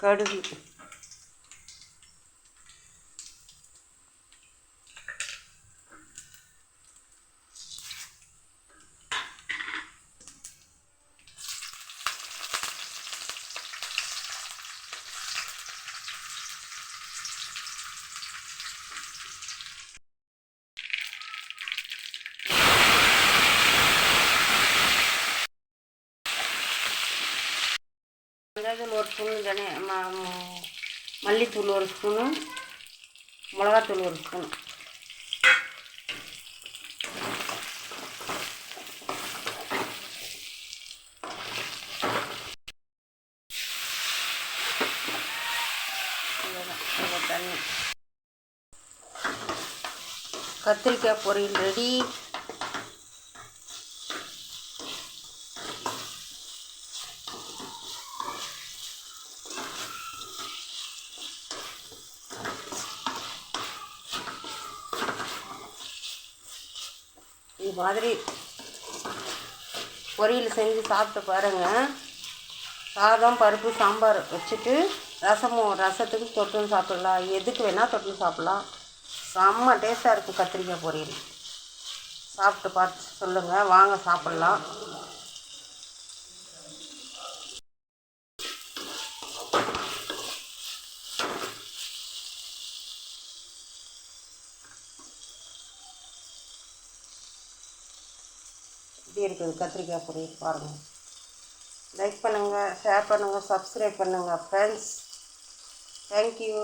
கடுகு, வெங்காயத்தூள் 1 ஸ்பூனு, மல்லித்தூள் 1 ஸ்பூனு, மிளகாத்தூள் 1 ஸ்பூனு. தண்ணி. கத்திரிக்காய் பொரியல் ரெடி. இது மாதிரி பொரியல் செஞ்சு சாப்பிட்டு பாருங்கள். சாதம், பருப்பு, சாம்பார் வச்சுட்டு ரசத்துக்கு தொட்டுன்னு சாப்பிட்லாம். எதுக்கு வேணால் தொட்டுன்னு சாப்பிட்லாம். செம்ம டேஸ்ட்டாக இருக்குது கத்திரிக்காய் பொரியல். சாப்பிட்டு பார்த்து சொல்லுங்கள். வாங்க சாப்பிட்லாம். இப்படி இருக்குது கத்திரிக்காய் பொரியல் பாருங்கள். லைக் பண்ணுங்கள், ஷேர் பண்ணுங்கள், சப்ஸ்கிரைப் பண்ணுங்கள் ஃப்ரெண்ட்ஸ். தேங்க்யூ.